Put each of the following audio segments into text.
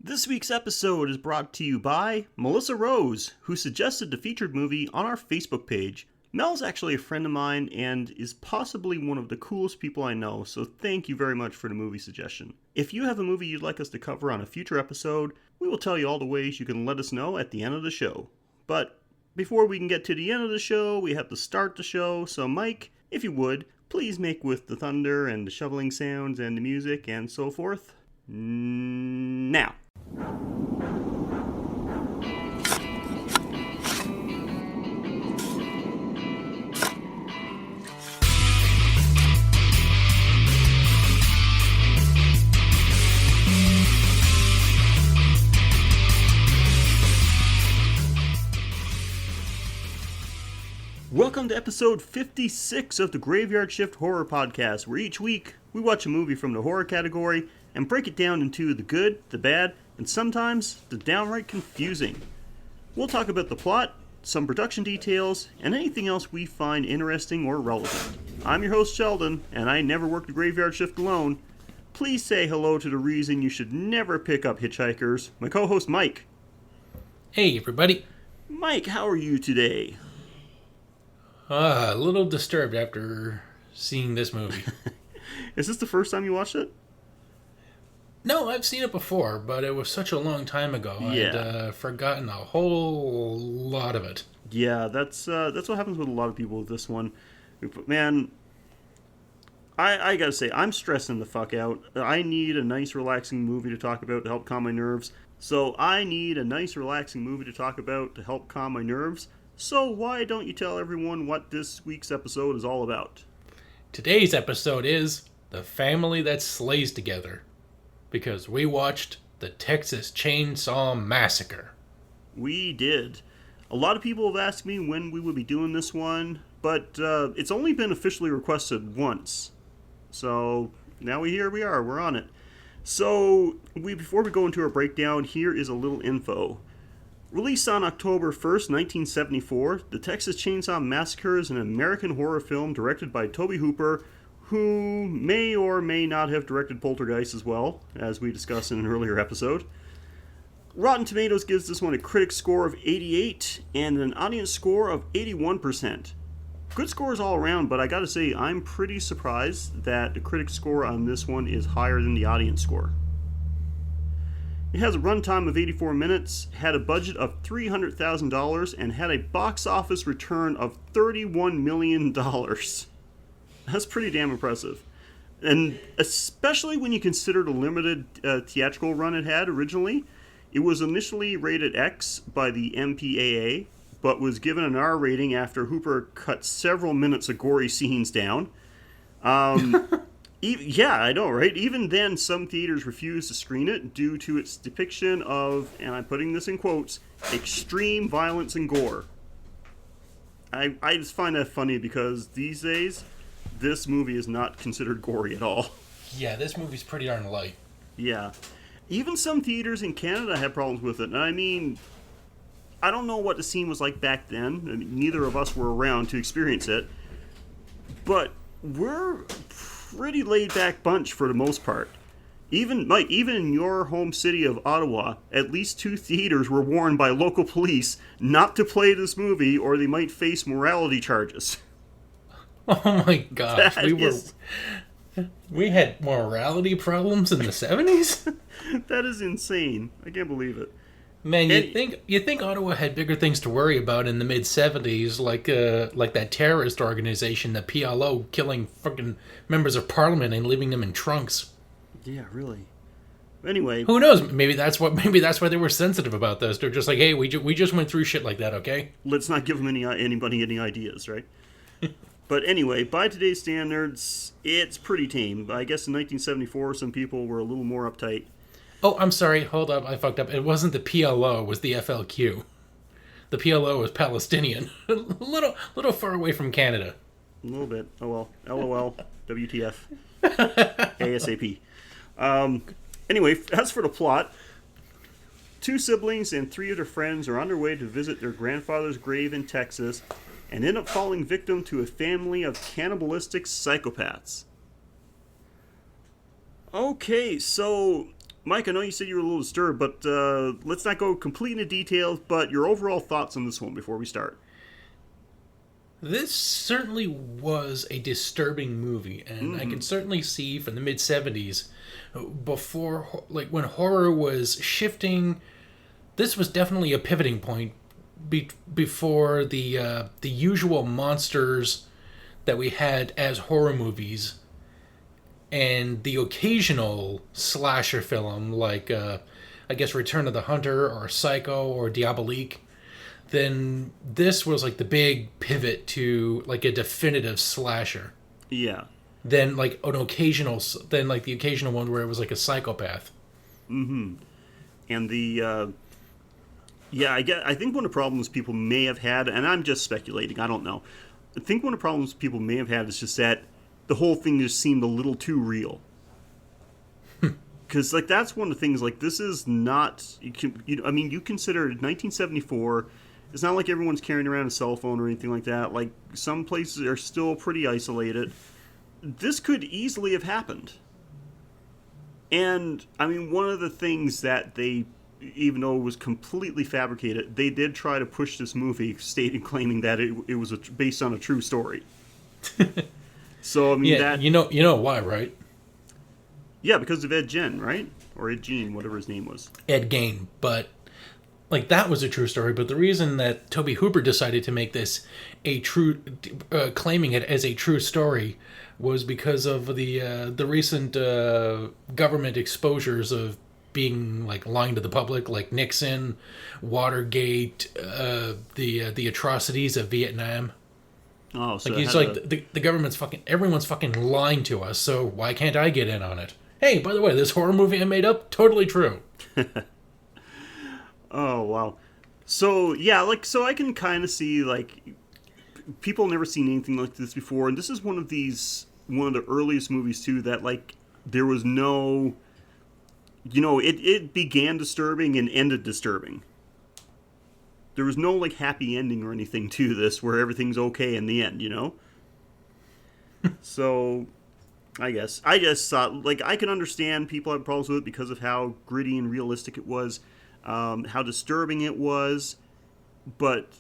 This week's episode is brought to you by Melissa Rose, who suggested the featured movie on our Facebook page. Mel's actually a friend of mine and is possibly one of the coolest people I know, so thank you very much for the movie suggestion. If you have a movie you'd like us to cover on a future episode, we will tell you all the ways you can let us know at the end of the show. But before we can get to the end of the show, we have to start the show, so Mike, if you would, please make with the thunder and the shoveling sounds and the music and so forth. Now. Welcome to episode 56 of the Graveyard Shift Horror Podcast, where each week we watch a movie from the horror category and break it down into the good, the bad, and sometimes the downright confusing. We'll talk about the plot, some production details, and anything else we find interesting or relevant. I'm your host Sheldon, and I never work the Graveyard Shift alone. Please say hello to the reason you should never pick up hitchhikers, my co-host Mike. Hey everybody. Mike, how are you today? A little disturbed after seeing this movie. Is this the first time you watched it? No, I've seen it before, but it was such a long time ago. Yeah. I'd forgotten a whole lot of it. Yeah, that's what happens with a lot of people with this one. Man, I gotta say, I'm stressing the fuck out. I need a nice, relaxing movie to talk about to help calm my nerves. So why don't you tell everyone what this week's episode is all about? Today's episode is The Family That Slays Together, because we watched the Texas Chainsaw Massacre. We did. A lot of people have asked me when we would be doing this one, but it's only been officially requested once. So now here we are, we're on it. So before we go into our breakdown, here is a little info. Released on October 1st, 1974, The Texas Chainsaw Massacre is an American horror film directed by Tobe Hooper, who may or may not have directed Poltergeist as well, as we discussed in an earlier episode. Rotten Tomatoes gives this one a critic score of 88 and an audience score of 81%. Good scores all around, but I gotta say, I'm pretty surprised that the critic score on this one is higher than the audience score. It has a runtime of 84 minutes, had a budget of $300,000, and had a box office return of $31 million. That's pretty damn impressive. And especially when you consider the limited theatrical run it had originally. It was initially rated X by the MPAA, but was given an R rating after Hooper cut several minutes of gory scenes down. Yeah, I know, right? Even then, some theaters refused to screen it due to its depiction of, and I'm putting this in quotes, extreme violence and gore. I just find that funny because these days, this movie is not considered gory at all. Yeah, this movie's pretty darn light. Yeah. Even some theaters in Canada had problems with it. And I mean, I don't know what the scene was like back then. I mean, neither of us were around to experience it. But we're pretty laid-back bunch for the most part. Even in your home city of Ottawa, at least 2 theaters were warned by local police not to play this movie or they might face morality charges. Oh my gosh, we had morality problems in the 70s? That is insane. I can't believe it. Man, you think Ottawa had bigger things to worry about in the mid-70s, like that terrorist organization, the PLO, killing fucking members of parliament and leaving them in trunks. Yeah, really. Anyway, who knows? Maybe that's why they were sensitive about this. They're just like, hey, we just went through shit like that, okay? Let's not give them anybody any ideas, right? But anyway, by today's standards, it's pretty tame. I guess in 1974, some people were a little more uptight. Oh, I'm sorry. Hold up. I fucked up. It wasn't the PLO. It was the FLQ. The PLO was Palestinian. a little far away from Canada. A little bit. Oh, well. LOL. WTF. ASAP. Anyway, as for the plot, 2 siblings and 3 of their friends are on their way to visit their grandfather's grave in Texas and end up falling victim to a family of cannibalistic psychopaths. Okay, so Mike, I know you said you were a little disturbed, but let's not go complete into details, but your overall thoughts on this one before we start. This certainly was a disturbing movie, and I can certainly see from the mid 70s, before, like, when horror was shifting, this was definitely a pivoting point before the usual monsters that we had as horror movies and the occasional slasher film like I guess Return of the Hunter or Psycho or Diabolique. Then this was like the big pivot to like a definitive slasher. Yeah. Then like an occasional, then like the occasional one where it was like a psychopath. Mm-hmm. And the I think one of the problems people may have had, and I'm just speculating, I don't know. I think one of the problems people may have had is just that the whole thing just seemed a little too real. Because like that's one of the things. Like this is not. I mean, you consider 1974. It's not like everyone's carrying around a cell phone or anything like that. Like some places are still pretty isolated. This could easily have happened. And I mean, one of the things that they, even though it was completely fabricated, they did try to push this movie, claiming that it was based on a true story. So I mean, Yeah, that you know why, right? yeah, because of Ed Gein, right? Or Ed Gein, whatever his name was. Ed Gein, but like that was a true story. But the reason that Tobe Hooper decided to make this a true, claiming it as a true story, was because of the recent government exposures of being like lying to the public, like Nixon, Watergate, the atrocities of Vietnam. Oh, so Like he's like the government's everyone's fucking lying to us. So why can't I get in on it? Hey, by the way, this horror movie I made up, totally true. Oh wow. So yeah, like so I can kind of see like people never seen anything like this before, and this is one of the earliest movies too that like there was no, it began disturbing and ended disturbing. There was no like happy ending or anything to this where everything's okay in the end, So I just thought, like, I can understand people have problems with it because of how gritty and realistic it was, how disturbing it was, but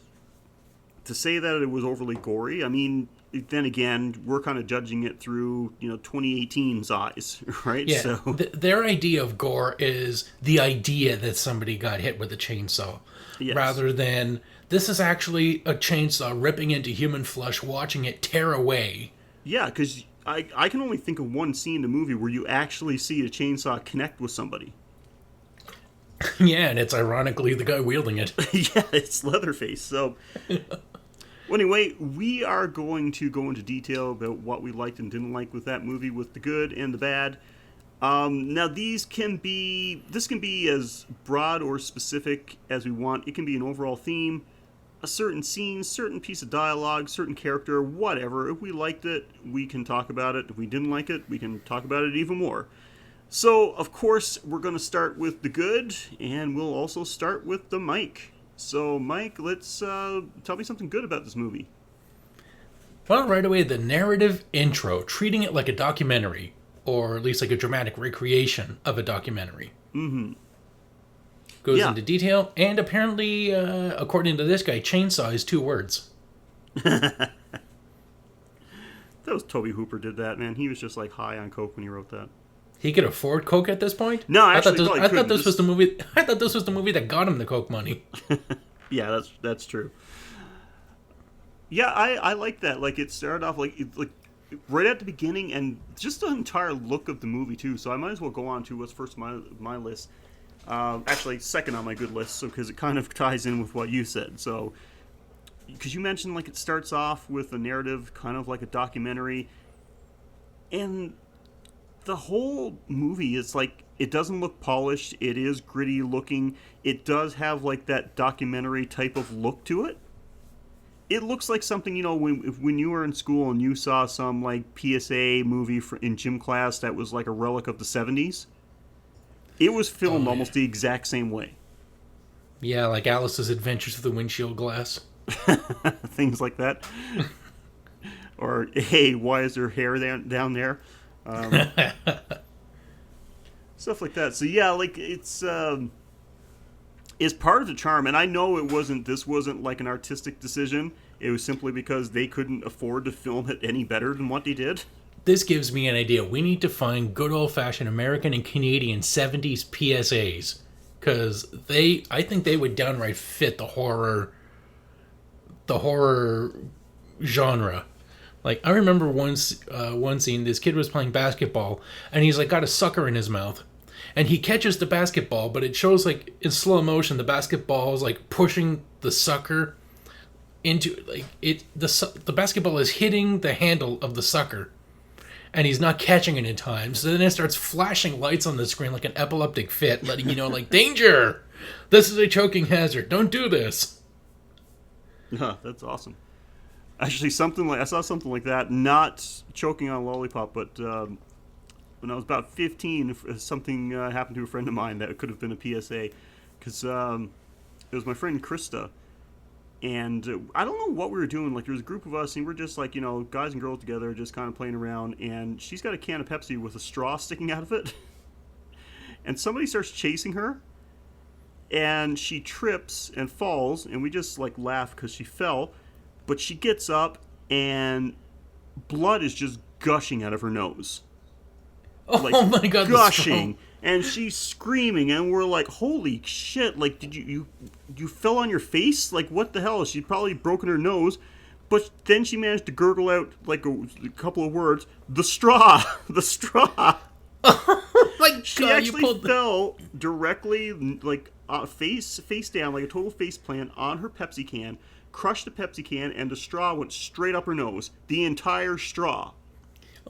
to say that it was overly gory, I mean, then again, we're kind of judging it through, 2018's eyes, right? Yeah, So their idea of gore is the idea that somebody got hit with a chainsaw, yes. rather than this is actually a chainsaw ripping into human flesh, watching it tear away. Yeah, because I can only think of one scene in the movie where you actually see a chainsaw connect with somebody. Yeah, and it's ironically the guy wielding it. Yeah, it's Leatherface. So, well, anyway, we are going to go into detail about what we liked and didn't like with that movie, with the good and the bad. Now, this can be as broad or specific as we want. It can be an overall theme, a certain scene, certain piece of dialogue, certain character, whatever. If we liked it, we can talk about it. If we didn't like it, we can talk about it even more. So, of course, we're going to start with the good, and we'll also start with the Mike. So, Mike, let's tell me something good about this movie. Well, right away, the narrative intro, treating it like a documentary, or at least like a dramatic recreation of a documentary. Mm-hmm. Goes into detail, and apparently, according to this guy, chainsaw is 2 words. That was Tobe Hooper did that, man. He was just like high on coke when he wrote that. He could afford coke at this point? No, actually, I thought this was the movie. I thought this was the movie that got him the coke money. Yeah, that's true. Yeah, I like that. Like it started off like right at the beginning, and just the entire look of the movie too. So I might as well go on to what's first on my list. Actually, second on my good list, so because it kind of ties in with what you said. So, because you mentioned like it starts off with a narrative, kind of like a documentary, and the whole movie is like it doesn't look polished. It is gritty looking. It does have like that documentary type of look to it. It looks like something, when you were in school and you saw some like PSA movie in gym class that was like a relic of the 70s. It was filmed almost the exact same way. Yeah, like Alice's Adventures Through the Windshield Glass. Things like that. Or, hey, why is there hair down there? Stuff like that. So yeah, like it's part of the charm, and I know this wasn't like an artistic decision. It was simply because they couldn't afford to film it any better than what they did. This gives me an idea. We need to find good old-fashioned American and Canadian 70s PSAs. Because I think they would downright fit the horror genre. Like, I remember one scene, this kid was playing basketball, and he's like got a sucker in his mouth. And he catches the basketball, but it shows like in slow motion the basketball is like pushing the sucker into like the basketball is hitting the handle of the sucker. And he's not catching it in time. So then it starts flashing lights on the screen like an epileptic fit, letting you know, like, danger! This is a choking hazard. Don't do this. Huh, that's awesome. Actually, I saw something like that, not choking on a lollipop, but when I was about 15, something happened to a friend of mine that could have been a PSA. Because it was my friend Krista. And I don't know what we were doing. Like, there was a group of us, and we're just like, guys and girls together, just kind of playing around. And she's got a can of Pepsi with a straw sticking out of it. And somebody starts chasing her. And she trips and falls. And we just, like, laugh because she fell. But she gets up, and blood is just gushing out of her nose. Oh, like, my God. Gushing. And she's screaming, and we're like, holy shit, like, did you fell on your face? Like, what the hell? She'd probably broken her nose. But then she managed to gurgle out, like, a couple of words, the straw, the straw. Oh, my God, she actually fell directly, like, face down, like a total face plant on her Pepsi can, crushed the Pepsi can, and the straw went straight up her nose. The entire straw.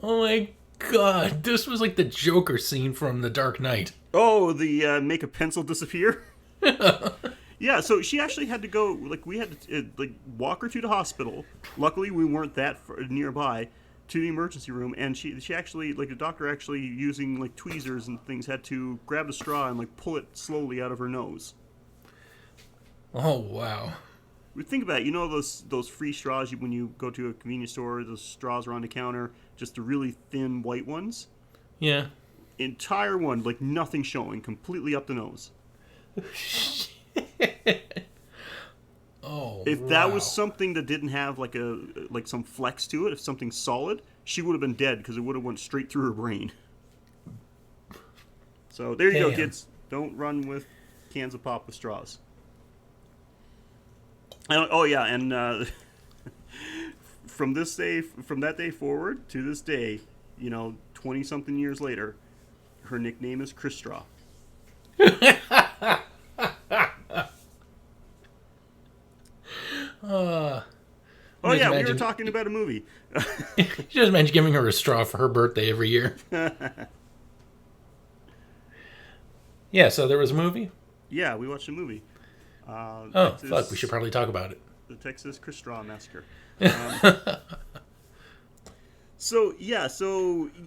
Oh, my God, this was like the Joker scene from The Dark Knight. Oh, the make a pencil disappear? Yeah, so she actually had to go, like, we had to, like, walk her to the hospital. Luckily, we weren't that nearby, to the emergency room, and she actually, like, the doctor actually, using, like, tweezers and things, had to grab the straw and, like, pull it slowly out of her nose. Oh, wow. Think about it, those free straws when you go to a convenience store, those straws are on the counter, just the really thin white ones? Yeah. Entire one, like, nothing showing, completely up the nose. Oh, if that was something that didn't have like some flex to it, if something solid, she would have been dead because it would have went straight through her brain. So there you go, kids. Don't run with cans of pop with straws. Oh yeah, and from that day forward to this day, 20-something years later, her nickname is Chris Straw. Oh yeah, we were talking about a movie. Just imagine giving her a straw for her birthday every year. Yeah, so there was a movie? Yeah, we watched a movie. Fuck, we should probably talk about it. The Texas Chainsaw Massacre. So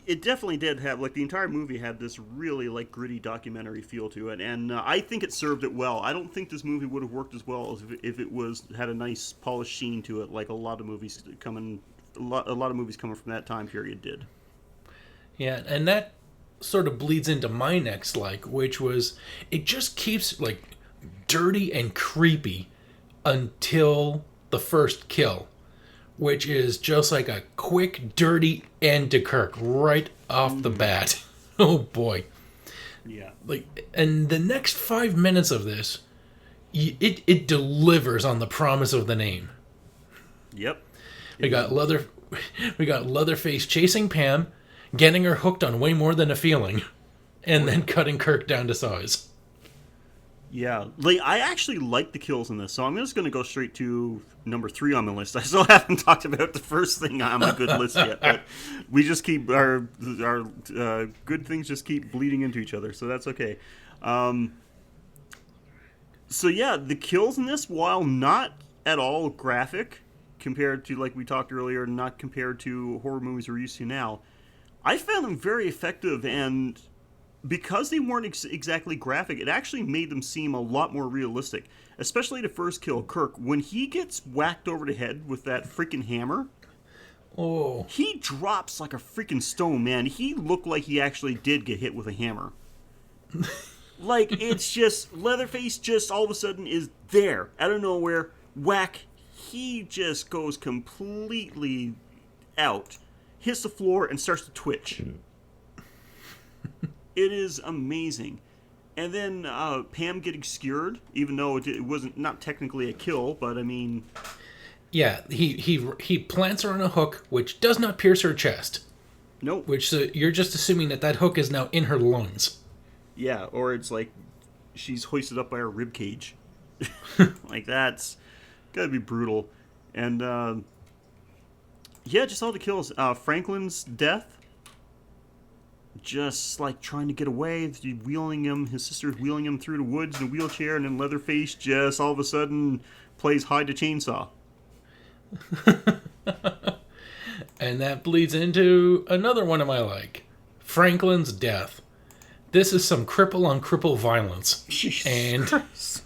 it definitely did have, like, the entire movie had this really, like, gritty documentary feel to it, and I think it served it well. I don't think this movie would have worked as well as if it had a nice polished sheen to it, like a lot of movies coming from that time period did. Yeah, and that sort of bleeds into my next which was, it just keeps, like, dirty and creepy until the first kill, which is just like a quick, dirty end to Kirk right off the bat. Oh boy. Yeah. And the next 5 minutes of this, it delivers on the promise of the name. Yep. We got Leatherface chasing Pam, getting her hooked on way more than a feeling, and then cutting Kirk down to size. Yeah, I actually like the kills in this, so I'm just going to go straight to number 3 on the list. I still haven't talked about the first thing on my good list yet, but we just keep our good things just keep bleeding into each other, so that's okay. So yeah, the kills in this, while not at all graphic compared to, like we talked earlier, not compared to horror movies we're used to now, I found them very effective, and because they weren't exactly graphic, it actually made them seem a lot more realistic. Especially the first kill, Kirk. When he gets whacked over the head with that freaking hammer, he drops like a freaking stone, man. He looked like he actually did get hit with a hammer. Like, it's just, Leatherface just all of a sudden is there, out of nowhere, whack, he just goes completely out, hits the floor, and starts to twitch. It is amazing. And then Pam getting skewered, even though it wasn't not technically a kill, but I mean... Yeah, he plants her on a hook, which does not pierce her chest. Nope. Which you're just assuming that hook is now in her lungs. Yeah, or it's like she's hoisted up by her rib cage. Like, that's gotta be brutal. And yeah, just all the kills. Franklin's death, just like trying to get away, wheeling him. His sister's wheeling him through the woods in a wheelchair, and then Leatherface just all of a sudden plays hide the chainsaw. And that bleeds into another one of my Franklin's death. This is some cripple on cripple violence. Jesus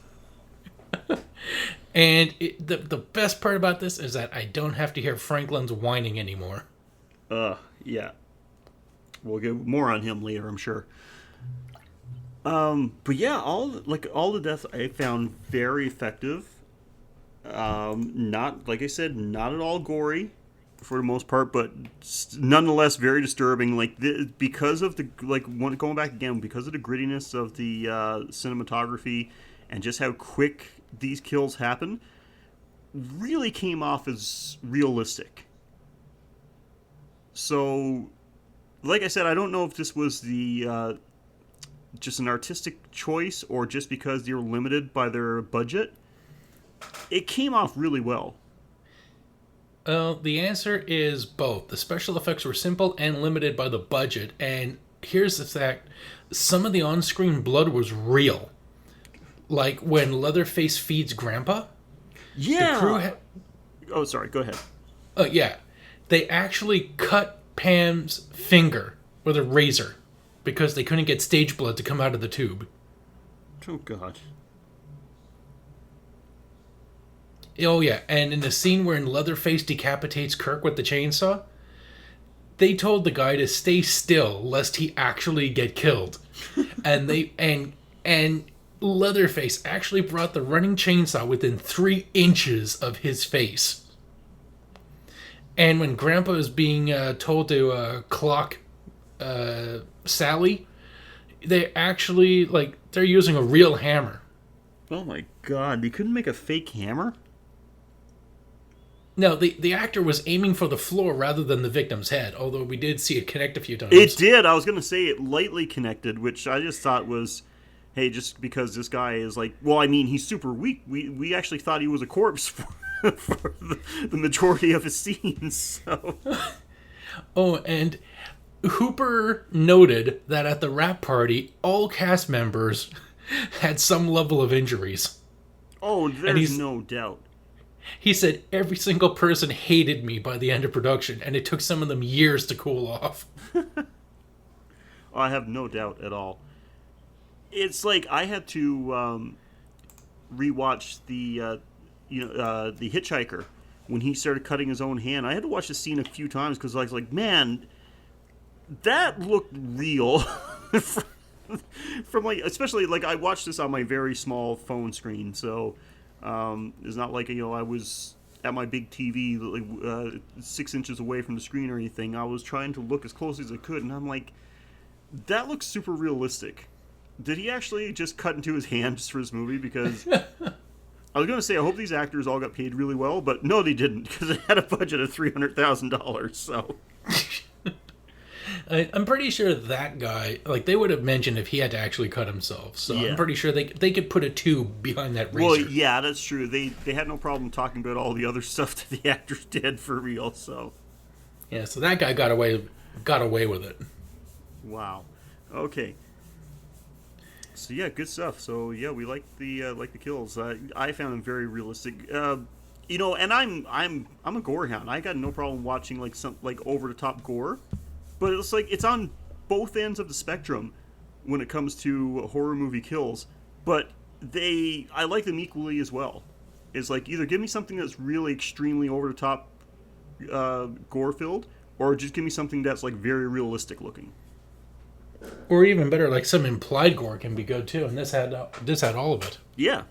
And the best part about this is that I don't have to hear Franklin's whining anymore. Yeah. We'll get more on him later, I'm sure. But yeah, all the deaths I found very effective. Not, like I said, not at all gory for the most part, but nonetheless very disturbing. Like, because of the, going back again, because of the grittiness of the cinematography and just how quick these kills happen, really came off as realistic. So, like I said, I don't know if this was the just an artistic choice or just because they were limited by their budget. It came off really well. The answer is both. The special effects were simple and limited by the budget. And here's the fact. Some of the on-screen blood was real. Like when Leatherface feeds Grandpa. Yeah. The crew oh, sorry. Go ahead. Yeah. They actually cut Pam's finger with a razor because they couldn't get stage blood to come out of the tube. Oh, God. Oh, yeah, and in the scene where Leatherface decapitates Kirk with the chainsaw, they told the guy to stay still lest he actually get killed. and Leatherface actually brought the running chainsaw within 3 inches of his face. And when Grandpa is being told to clock Sally, they actually, they're using a real hammer. Oh, my God. They couldn't make a fake hammer? No, the actor was aiming for the floor rather than the victim's head, although we did see it connect a few times. It did. I was going to say it lightly connected, which I just thought was, hey, just because this guy is he's super weak. We actually thought he was a corpse for the majority of his scenes. So. Oh, and Hooper noted that at the wrap party, all cast members had some level of injuries. Oh, there's no doubt. He said every single person hated me by the end of production, and it took some of them years to cool off. I have no doubt at all. It's like I had to rewatch the hitchhiker when he started cutting his own hand. I had to watch the scene a few times because I was like, man, that looked real. From especially I watched this on my very small phone screen, so. It's not like, I was at my big TV 6 inches away from the screen or anything. I was trying to look as close as I could, and I'm like, that looks super realistic. Did he actually just cut into his hand just for this movie? Because I was going to say, I hope these actors all got paid really well, but no, they didn't, because it had a budget of $300,000, so... I'm pretty sure that guy, they would have mentioned if he had to actually cut himself. So yeah. I'm pretty sure they could put a tube behind that razor. Well, yeah, that's true. They had no problem talking about all the other stuff that the actors did for real. So yeah, so that guy got away with it. Wow. Okay. So yeah, good stuff. So yeah, we like the kills. I found them very realistic. And I'm a gore hound. I got no problem watching some over the top gore. But it's on both ends of the spectrum when it comes to horror movie kills. But I like them equally as well. It's either give me something that's really extremely over the top gore filled, or just give me something that's very realistic looking. Or even better, like some implied gore can be good too, and this had all of it. Yeah.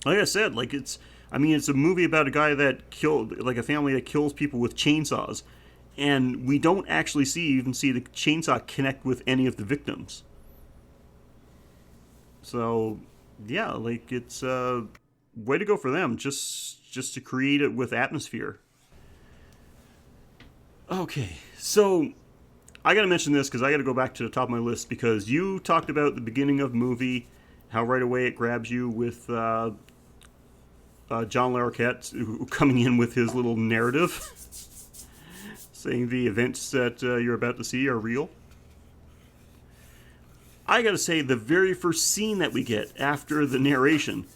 Like I said, like it's a movie about a guy that killed, like a family that kills people with chainsaws, and we don't actually see the chainsaw connect with any of the victims. So, yeah, like it's way to go for them, just to create it with atmosphere. Okay, so I got to mention this because I got to go back to the top of my list because you talked about the beginning of the movie, how right away it grabs you with John Larroquette coming in with his little narrative, saying the events that you're about to see are real. I got to say, the very first scene that we get after the narration,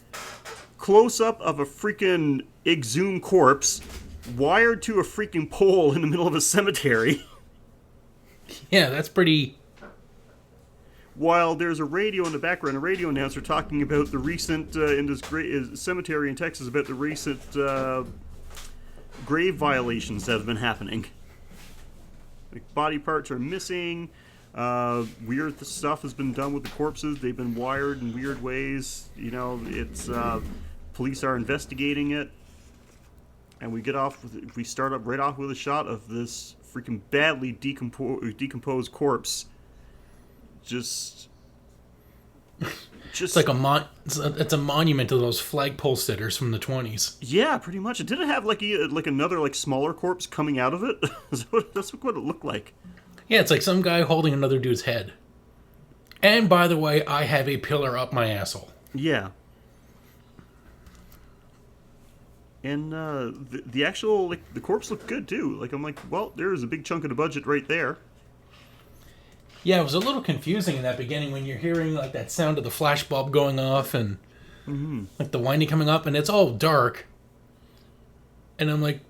close-up of a freaking exhumed corpse wired to a freaking pole in the middle of a cemetery. Yeah, that's pretty... While there's a radio in the background, a radio announcer talking about the recent, in this cemetery in Texas, about the recent grave violations that have been happening. Like, body parts are missing, weird stuff has been done with the corpses, they've been wired in weird ways, it's, police are investigating it, and we start up right off with a shot of this freaking badly decomposed corpse. Just it's like it's a monument to those flagpole sitters from the 20s. Yeah, pretty much. It didn't have like another like smaller corpse coming out of it. That's what it looked like. Yeah, it's like some guy holding another dude's head. And by the way, I have a pillar up my asshole. Yeah. And the actual the corpse looked good too. Like I'm like, well, there's a big chunk of the budget right there. Yeah, it was a little confusing in that beginning when you're hearing like that sound of the flashbulb going off and like the winding coming up, and it's all dark. And I'm like,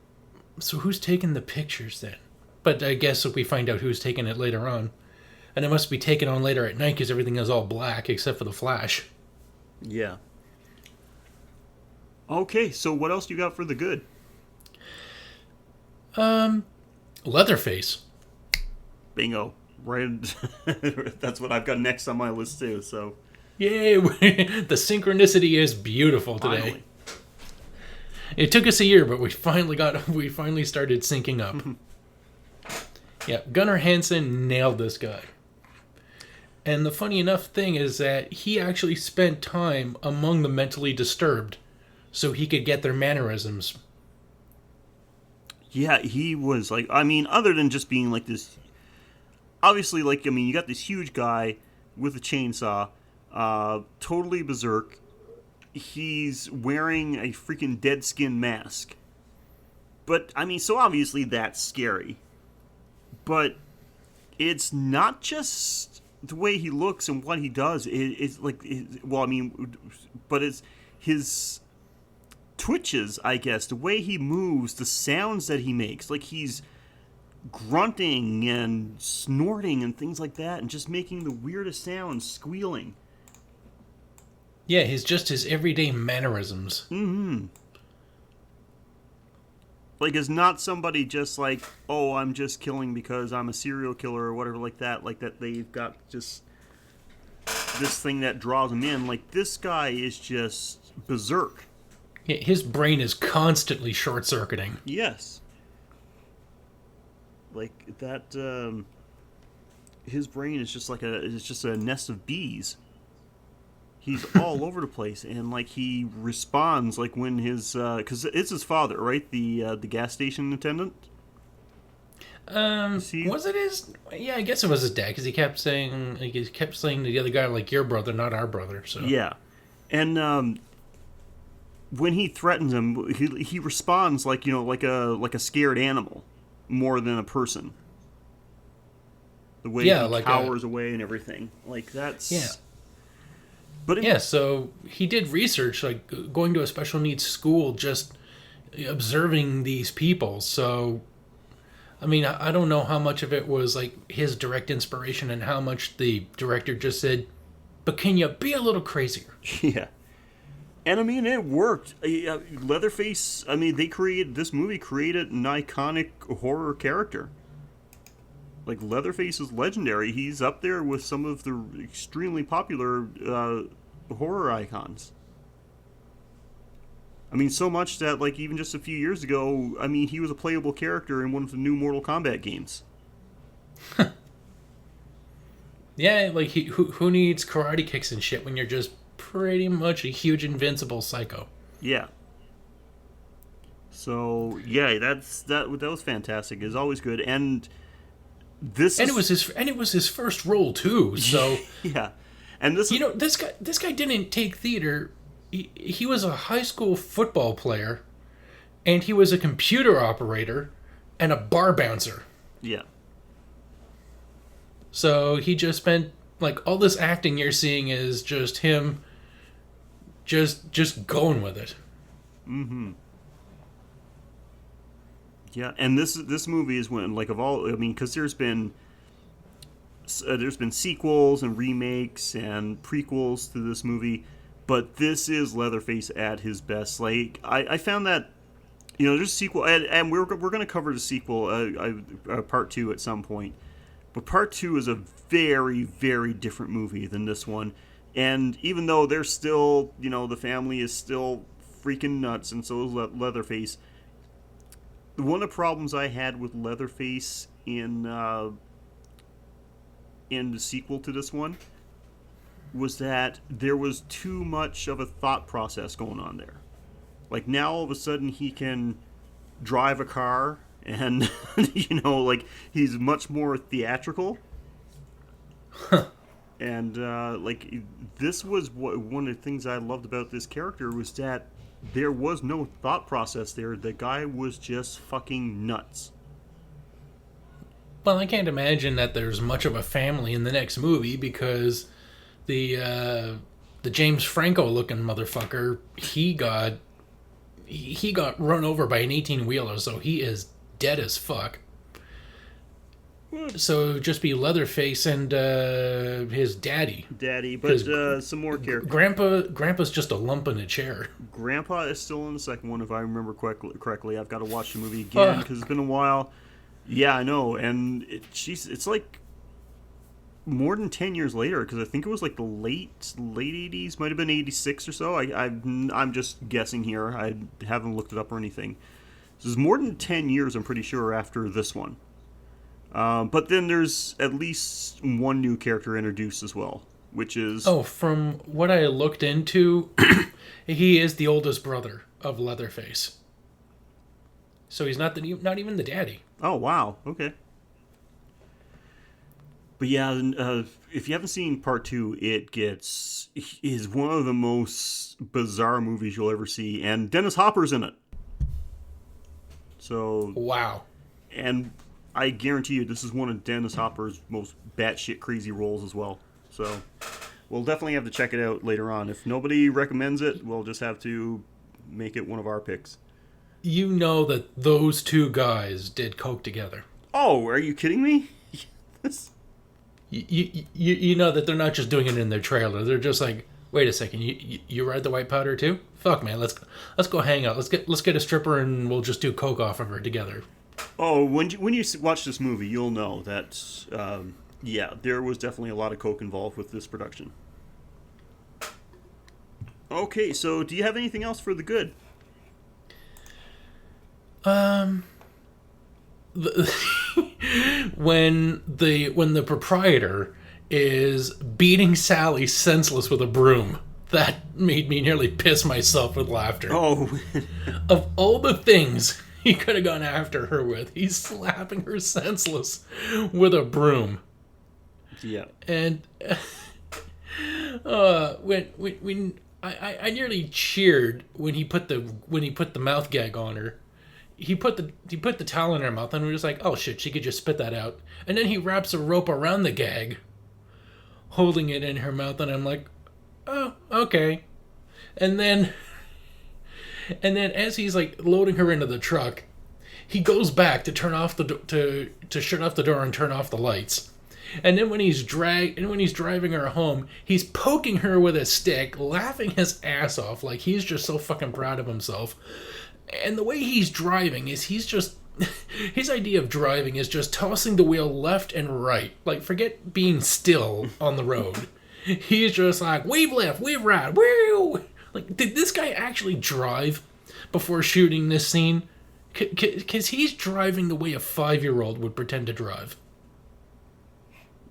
so who's taking the pictures then? But I guess we find out who's taking it later on, and it must be taken on later at night because everything is all black except for the flash. Yeah. Okay, so what else you got for the good? Leatherface. Bingo. Right. That's what I've got next on my list too, so. Yay! The synchronicity is beautiful today. Finally. It took us a year, but we finally started syncing up. Yeah, Gunnar Hansen nailed this guy. And the funny enough thing is that he actually spent time among the mentally disturbed so he could get their mannerisms. Yeah, he was like, other than just being like this, obviously, you got this huge guy with a chainsaw, totally berserk. He's wearing a freaking dead skin mask. But, so obviously that's scary. But it's not just the way he looks and what he does. But it's his twitches, I guess, the way he moves, the sounds that he makes, like he's grunting and snorting and things like that, and just making the weirdest sounds, squealing. Yeah, his everyday mannerisms. Mm-hmm. Like, it's not somebody just like, oh, I'm just killing because I'm a serial killer or whatever like that they've got just this thing that draws them in. Like, this guy is just berserk. Yeah, his brain is constantly short-circuiting. Yes. Like, that, his brain is just like a nest of bees. He's all over the place, and like he responds like when his because it's his father, right? The gas station attendant. Was it his? Yeah, I guess it was his dad because he kept saying to the other guy like your brother, not our brother. So yeah, and when he threatens him, he responds like like a scared animal more than a person. The way he cowers away and everything, like that's But so he did research, like going to a special needs school, just observing these people. So, I don't know how much of it was like his direct inspiration and how much the director just said, but can you be a little crazier? Yeah. And it worked. Leatherface, this movie created an iconic horror character. Like, Leatherface is legendary. He's up there with some of the extremely popular horror icons. I mean, so much that, like, even just a few years ago, I mean, he was a playable character in one of the new Mortal Kombat games. Yeah, like, who needs karate kicks and shit when you're just pretty much a huge invincible psycho? Yeah. So, yeah, that was fantastic. It's always good. And it was his first role too. So yeah. And this this guy didn't take theater. He was a high school football player, and he was a computer operator and a bar bouncer. Yeah. So he just spent, like, all this acting you're seeing is just him just going with it. Mm-hmm. Yeah, and this movie is when, like, of all, I mean, because there's been sequels and remakes and prequels to this movie, but this is Leatherface at his best. Like, I found that, there's a sequel, and we're going to cover the sequel, part 2 at some point. But part 2 is a very, very different movie than this one. And even though they're still, the family is still freaking nuts, and so is Leatherface. One of the problems I had with Leatherface in the sequel to this one was that there was too much of a thought process going on there. Like, now all of a sudden he can drive a car, and like, he's much more theatrical. And like, this was one of the things I loved about this character was that there was no thought process there. The guy was just fucking nuts. Well, I can't imagine that there's much of a family in the next movie, because the James Franco looking motherfucker, he got run over by an 18-wheeler, so he is dead as fuck. So just be Leatherface and his daddy. But some more characters. Grandpa's just a lump in a chair. Grandpa is still in the second one, if I remember correctly. I've got to watch the movie again because it's been a while. Yeah, I know, and it's like more than 10 years later, because I think it was like the late 80s, might have been 86 or so. I'm just guessing here. I haven't looked it up or anything. This is more than 10 years, I'm pretty sure, after this one. But then there's at least one new character introduced as well, which is... Oh, from what I looked into, he is the oldest brother of Leatherface. So he's not even the daddy. Oh, wow. Okay. But yeah, if you haven't seen part 2, it is one of the most bizarre movies you'll ever see, and Dennis Hopper's in it. So... Wow. And I guarantee you this is one of Dennis Hopper's most batshit crazy roles as well. So we'll definitely have to check it out later on. If nobody recommends it, we'll just have to make it one of our picks. You know that those two guys did coke together. Oh, are you kidding me? Yes. You know that they're not just doing it in their trailer. They're just like, wait a second, you ride the white powder too? Fuck, man, let's go hang out. Let's get a stripper and we'll just do coke off of her together. Oh, when you watch this movie, you'll know that yeah, there was definitely a lot of coke involved with this production. Okay, so do you have anything else for the good? When the proprietor is beating Sally senseless with a broom, that made me nearly piss myself with laughter. Oh. Of all the things he could have gone after her with, he's slapping her senseless with a broom. Yeah. And when I nearly cheered when he put the mouth gag on her. He put the towel in her mouth, and we were just like, oh shit, she could just spit that out. And then he wraps a rope around the gag, holding it in her mouth, and I'm like, oh, okay. And then as he's like loading her into the truck, he goes back to turn off to shut off the door and turn off the lights. And then when he's driving her home, he's poking her with a stick, laughing his ass off, like he's just so fucking proud of himself. And the way he's driving is he's just his idea of driving is just tossing the wheel left and right. Like, forget being still on the road. He's just like, weave left, weave right, woo! Like, did this guy actually drive before shooting this scene? Because he's driving the way a 5-year-old would pretend to drive.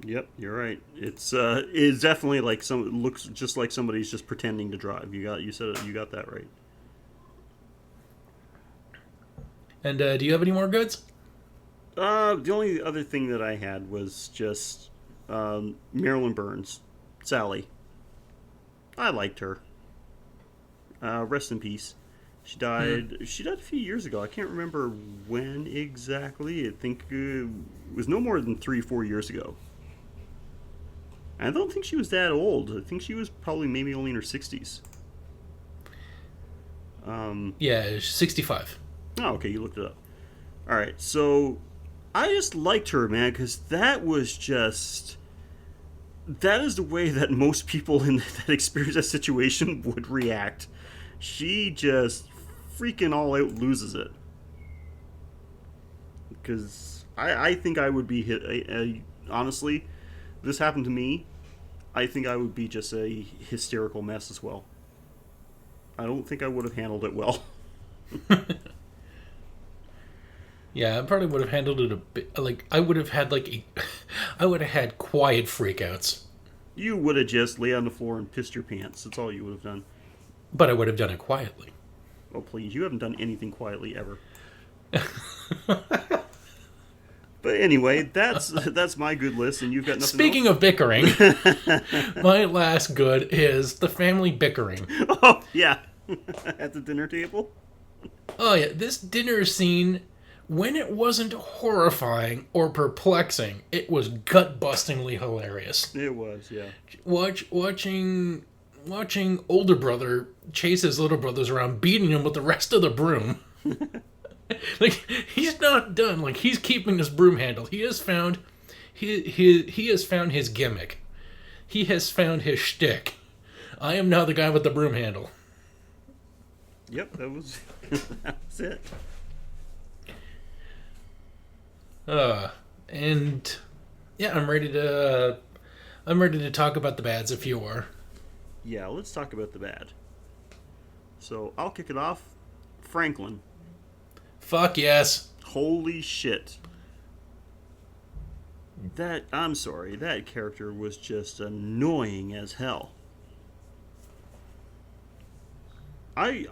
Yep, you're right. It's definitely like it looks just like somebody's just pretending to drive. You got that right. And do you have any more goods? The only other thing that I had was just Marilyn Burns, Sally. I liked her. Rest in peace. She died. She died a few years ago. I can't remember when exactly. I think it was no more than 3-4 years ago. I don't think she was that old. I think she was probably maybe only in her 60s. Yeah, 65. Oh, okay, you looked it up. All right, so I just liked her, man, because that is the way that most people in that experience that situation would react. She just freaking all out loses it. Because I think I would be honestly, if this happened to me, I think I would be just a hysterical mess as well. I don't think I would have handled it well. Yeah, I probably would have handled it a bit. Like, I would have had I would have had quiet freakouts. You would have just lay on the floor and pissed your pants. That's all you would have done. But I would have done it quietly. Oh, please. You haven't done anything quietly ever. But anyway, that's my good list, and you've got nothing Speaking else? of bickering, my last good is the family bickering. Oh, yeah. At the dinner table? Oh, yeah. This dinner scene, when it wasn't horrifying or perplexing, it was gut-bustingly hilarious. It was, yeah. Watching older brother chase his little brothers around, beating them with the rest of the broom. Like, he's not done. Like, he's keeping this broom handle. He has found he has found his gimmick. He has found his shtick. I am now the guy with the broom handle. Yep, that was it. And yeah, I'm ready to talk about the bads if you are. Yeah, let's talk about the bad. So, I'll kick it off. Franklin. Fuck yes. Holy shit. I'm sorry, that character was just annoying as hell. I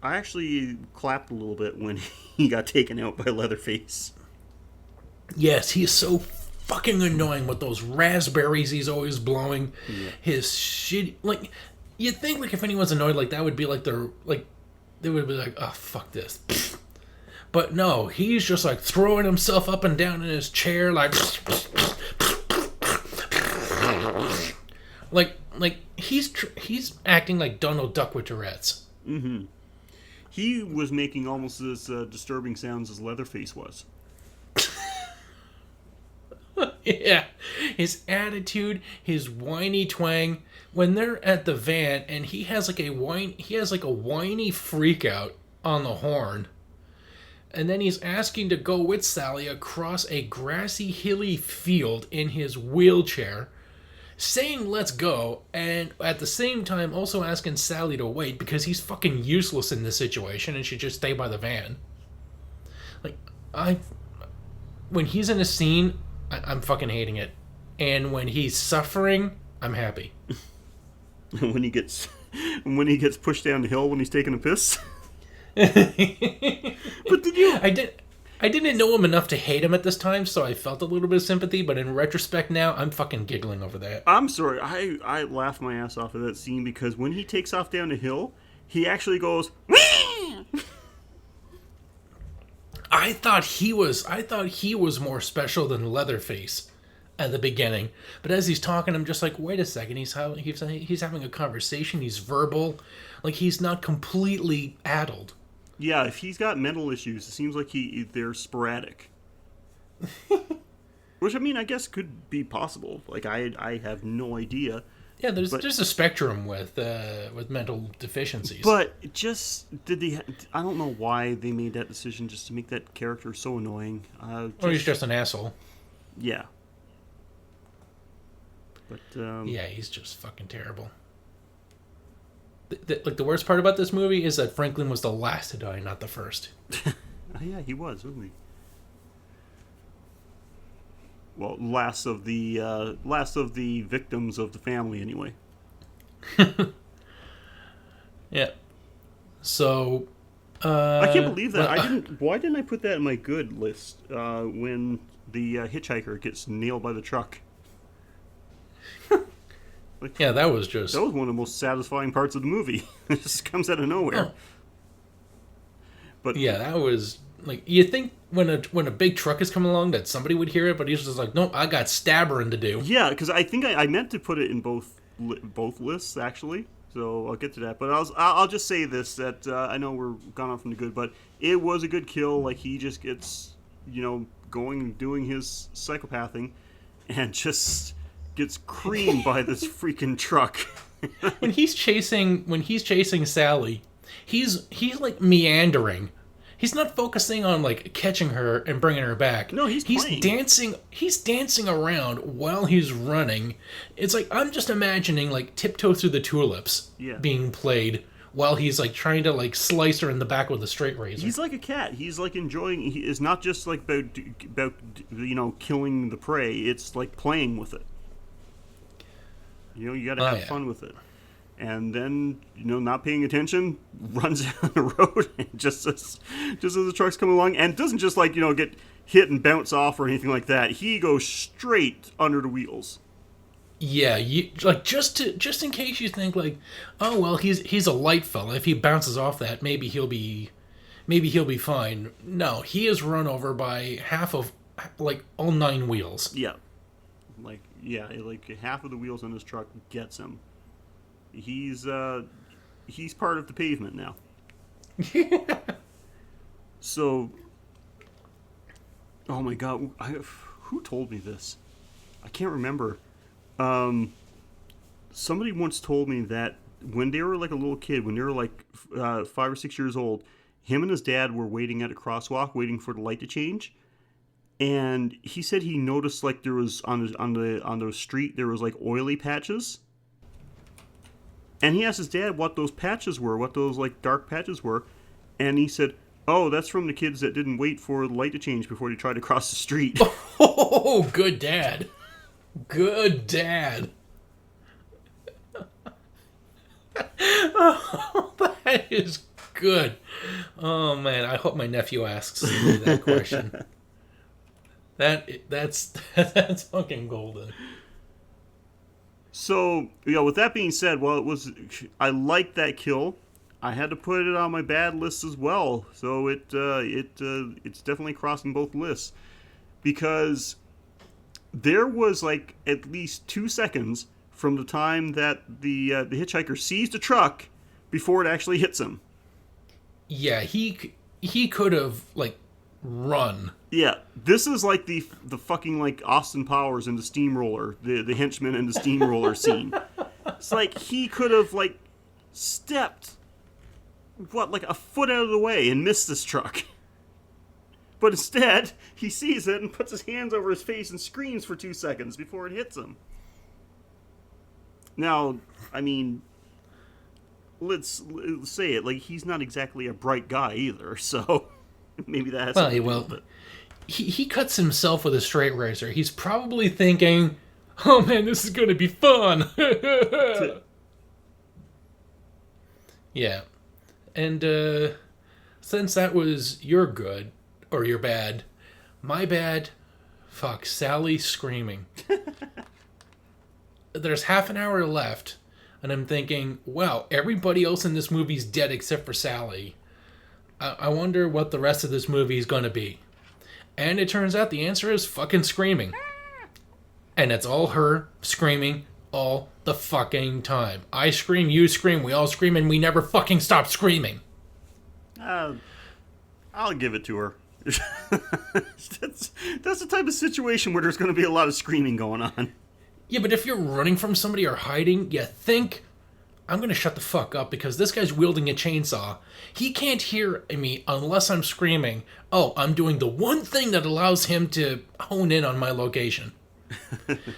actually clapped a little bit when he got taken out by Leatherface. Yes, he is so fucking annoying with those raspberries he's always blowing. Yeah. His shit, like, you'd think like if anyone's annoyed like that would be like they would be like, oh, fuck this. But no, he's just like throwing himself up and down in his chair like he's acting like Donald Duck with Tourette's. Mm-hmm. He was making almost as disturbing sounds as Leatherface was. Yeah, his attitude, his whiny twang. When they're at the van and he has like a whiny freak out on the horn, and then he's asking to go with Sally across a grassy, hilly field in his wheelchair, saying "let's go," and at the same time also asking Sally to wait because he's fucking useless in this situation and should just stay by the van. Like, when he's in a scene, I'm fucking hating it, and when he's suffering, I'm happy. when he gets pushed down the hill when he's taking a piss. But did you? I didn't know him enough to hate him at this time, so I felt a little bit of sympathy. But in retrospect, now I'm fucking giggling over that. I'm sorry, I laughed my ass off of that scene because when he takes off down the hill, he actually goes. Wee! I thought he was more special than Leatherface at the beginning, but as he's talking, I'm just like, wait a second, he's having a conversation, he's verbal, like he's not completely addled. Yeah, if he's got mental issues, it seems like they're sporadic. Which, I mean, I guess could be possible. Like, I have no idea. Yeah, there's a spectrum with mental deficiencies. But just did they? I don't know why they made that decision just to make that character so annoying. Or he's just an asshole. Yeah. But yeah, he's just fucking terrible. The worst part about this movie is that Franklin was the last to die, not the first. Yeah, he was, wasn't he? Well, last of the victims of the family, anyway. Yeah. So. I can't believe that. Why didn't I put that in my good list when the hitchhiker gets nailed by the truck? Like, yeah, that was one of the most satisfying parts of the movie. It just comes out of nowhere. Oh. But yeah, that was like, you think when a big truck is coming along that somebody would hear it, but he's just like, nope, I got stabbering to do. Yeah, because I think I meant to put it in both lists actually. So I'll get to that. But I'll just say this, that I know we're gone off from the good, but it was a good kill. Like, he just gets, going and doing his psychopathing, and just gets creamed by this freaking truck. when he's chasing Sally, he's like meandering. He's not focusing on like catching her and bringing her back. No, he's playing. He's dancing around while he's running. It's like, I'm just imagining like Tiptoe Through the Tulips being played while he's like trying to like slice her in the back with a straight razor. He's like a cat. He's like enjoying. He is not just like about killing the prey. It's like playing with it. You got to have fun with it. And then, not paying attention, runs down the road, and just as the truck's coming along, and doesn't just like get hit and bounce off or anything like that. He goes straight under the wheels. Yeah, just in case you think like, oh well, he's a light fella. If he bounces off that, maybe he'll be fine. No, he is run over by half of like all 9 wheels. Yeah, like half of the wheels on this truck gets him. He's part of the pavement now. So, oh my god, who told me this? I can't remember. Somebody once told me that when they were like a little kid, when they were like 5 or 6 years old, him and his dad were waiting at a crosswalk, waiting for the light to change. And he said he noticed like there was on the street there was like oily patches. And he asked his dad what those patches were, what those like dark patches were, and he said, "Oh, that's from the kids that didn't wait for the light to change before they tried to cross the street." Oh, good dad. Good dad. Oh, that is good. Oh man, I hope my nephew asks me that question. That's fucking golden. So, with that being said, I liked that kill. I had to put it on my bad list as well. So it's definitely crossing both lists, because there was like at least 2 seconds from the time that the hitchhiker sees the truck before it actually hits him. Yeah, he could have like run. Yeah, this is like the fucking like Austin Powers in the steamroller, the henchman in the steamroller scene. It's like he could have like stepped like a foot out of the way and missed this truck. But instead, he sees it and puts his hands over his face and screams for 2 seconds before it hits him. Now, I mean, let's say it, like, he's not exactly a bright guy either, so maybe that has something to do with it. He cuts himself with a straight razor. He's probably thinking, oh man, this is going to be fun. Yeah. And since that was your good, or your bad, my bad, fuck, Sally screaming. There's half an hour left, and I'm thinking, wow, everybody else in this movie's dead except for Sally. I wonder what the rest of this movie is going to be. And it turns out the answer is fucking screaming. And it's all her screaming all the fucking time. I scream, you scream, we all scream, and we never fucking stop screaming. I'll give it to her. That's the type of situation where there's going to be a lot of screaming going on. Yeah, but if you're running from somebody or hiding, you think, I'm going to shut the fuck up because this guy's wielding a chainsaw. He can't hear me unless I'm screaming, oh, I'm doing the one thing that allows him to hone in on my location.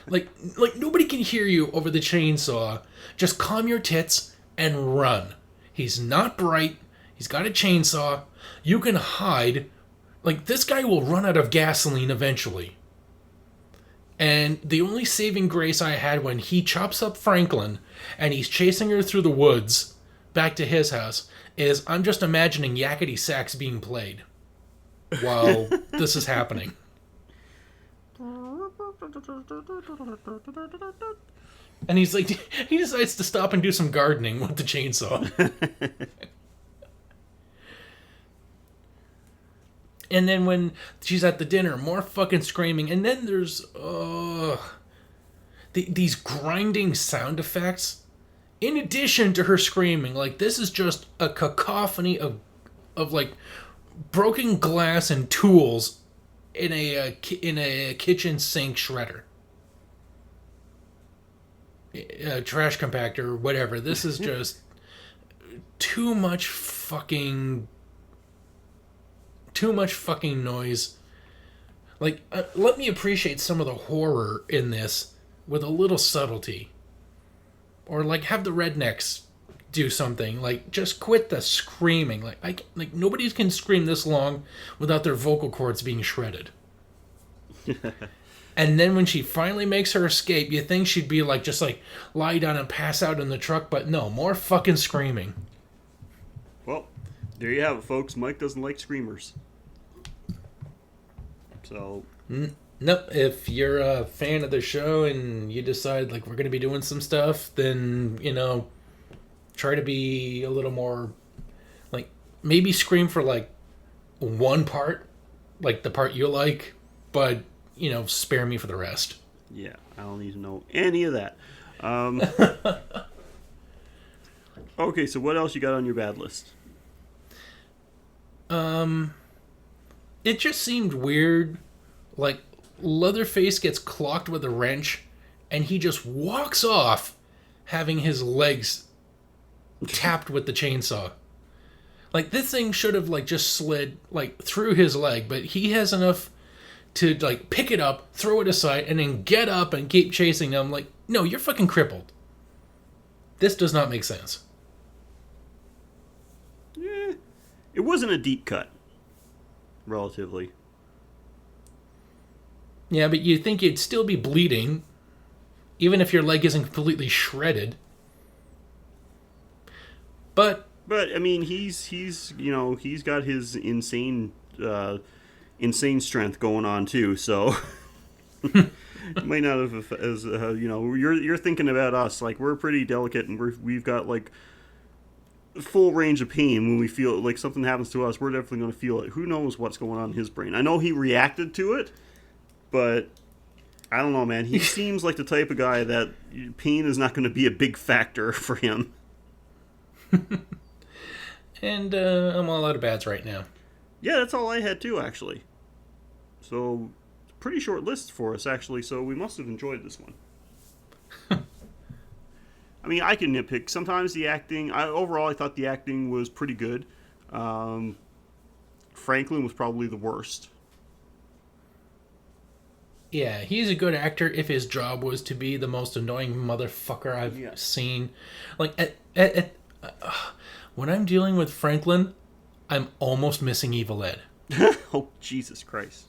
like nobody can hear you over the chainsaw. Just calm your tits and run. He's not bright. He's got a chainsaw. You can hide. Like, this guy will run out of gasoline eventually. And the only saving grace I had when he chops up Franklin and he's chasing her through the woods back to his house is I'm just imagining yakety sax being played while this is happening. And he's like, he decides to stop and do some gardening with the chainsaw. And then when she's at the dinner, more fucking screaming. And then there's these grinding sound effects. In addition to her screaming, like, this is just a cacophony of like broken glass and tools in a kitchen sink shredder, a trash compactor, whatever. This is just too much fucking noise. Like, let me appreciate some of the horror in this with a little subtlety. Or, like, have the rednecks do something. Like, just quit the screaming. Like, nobody can scream this long without their vocal cords being shredded. And then when she finally makes her escape, you think she'd be like, just like, lie down and pass out in the truck, but no, more fucking screaming. Well, there you have it, folks. Mike doesn't like screamers. So... Nope, if you're a fan of the show and you decide, like, we're going to be doing some stuff, then, you know, try to be a little more, like, maybe scream for, like, one part, like the part you like, but, you know, spare me for the rest. Yeah, I don't need to know any of that. Okay, so what else you got on your bad list? It just seemed weird. Like, Leatherface gets clocked with a wrench, and he just walks off, having his legs tapped with the chainsaw. Like, this thing should have, like, just slid, like, through his leg, but he has enough to, like, pick it up, throw it aside, and then get up and keep chasing them. Like, no, you're fucking crippled. This does not make sense. Yeah, it wasn't a deep cut, relatively. Yeah, but you'd think you'd still be bleeding, even if your leg isn't completely shredded. But I mean, he's you know, he's got his insane strength going on too. So might not have as you know, you're thinking about us, like, we're pretty delicate and we've got, like, full range of pain. When we feel like something happens to us, we're definitely going to feel it. Who knows what's going on in his brain? I know he reacted to it. But I don't know, man. He seems like the type of guy that pain is not going to be a big factor for him. And I'm all out of bads right now. Yeah, that's all I had too, actually. So, pretty short list for us, actually. So we must have enjoyed this one. I mean, I can nitpick. Sometimes the acting. Overall, I thought the acting was pretty good. Franklin was probably the worst. Yeah, he's a good actor if his job was to be the most annoying motherfucker I've seen. Like, when I'm dealing with Franklin, I'm almost missing Evil Ed. Oh, Jesus Christ.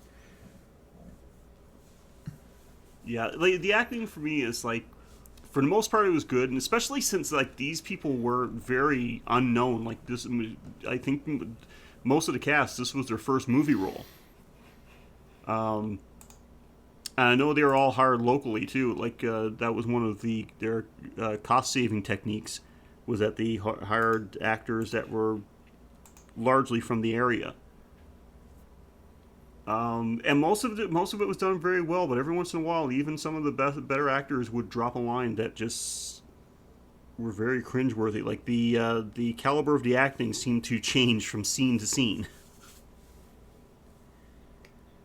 Yeah, like, the acting for me is, like, for the most part it was good, and especially since, like, these people were very unknown. Like, this, I think most of the cast, this was their first movie role. I know they were all hired locally too. Like, that was one of their cost-saving techniques, was that they hired actors that were largely from the area. And most of it was done very well. But every once in a while, even some of the better actors would drop a line that just were very cringeworthy. Like, the caliber of the acting seemed to change from scene to scene.